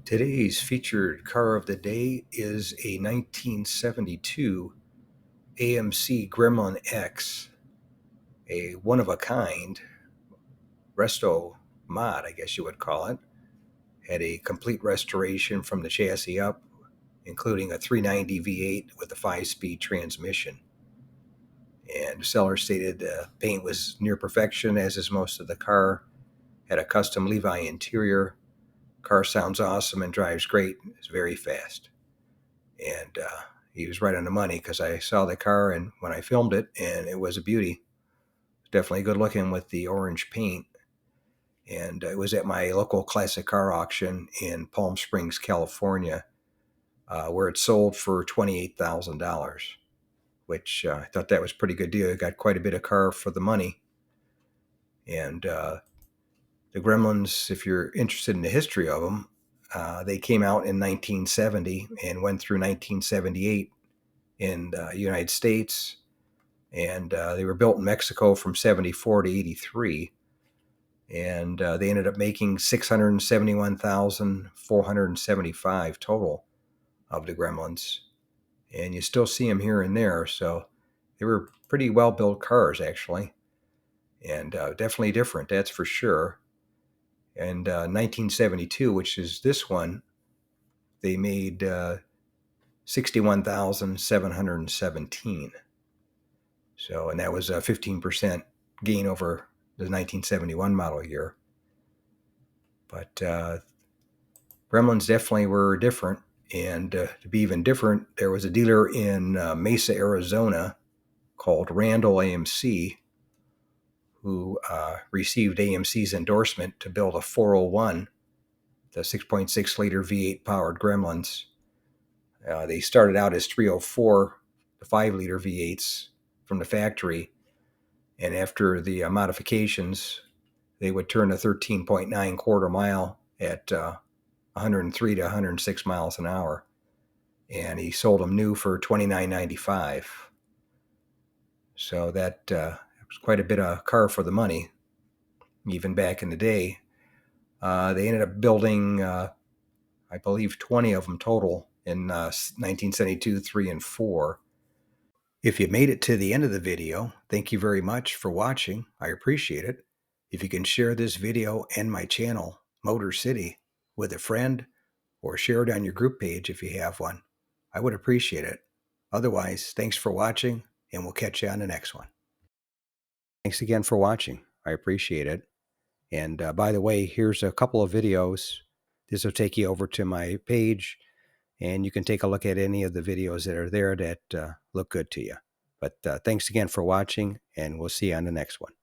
Today's featured car of the day is a 1972 AMC Gremlin X, a one-of-a-kind Restomod, I guess you would call it. Had a complete restoration from the chassis up, including a 390 V8 with a 5-speed transmission. And the seller stated the paint was near perfection, as is most of the car. Had a custom Levi interior. Car sounds awesome and drives great. It's very fast. And he was right on the money because I saw the car and when I filmed it, and it was a beauty. Definitely good looking with the orange paint. And it was at my local classic car auction in Palm Springs, California, where it sold for $28,000, which I thought that was a pretty good deal. I got quite a bit of car for the money. And the Gremlins, if you're interested in the history of them, they came out in 1970 and went through 1978 in the United States. And they were built in Mexico from 74 to 83. And they ended up making 671,475 total of the Gremlins. And you still see them here and there. So they were pretty well-built cars, actually. And definitely different, that's for sure. And 1972, which is this one, they made 61,717. So, and that was a 15% gain over the 1971 model year. But Gremlins definitely were different. And to be even different, there was a dealer in Mesa, Arizona called Randall AMC who received AMC's endorsement to build a 401, the 6.6 liter V8 powered Gremlins. They started out as 304, the 5 liter V8s from the factory. And after the modifications, they would turn a 13.9 quarter mile at 103 to 106 miles an hour. And he sold them new for $29.95. So that was quite a bit of car for the money, even back in the day. They ended up building, I believe, 20 of them total in 1972, 3, and 4. If you made it to the end of the video, thank you very much for watching. I appreciate it. If you can share this video and my channel, Motor City, with a friend, or share it on your group page if you have one, I would appreciate it. Otherwise, thanks for watching, and we'll catch you on the next one. Thanks again for watching. I appreciate it. And by the way, here's a couple of videos. This will take you over to my page, and you can take a look at any of the videos that are there that look good to you. But thanks again for watching, and we'll see you on the next one.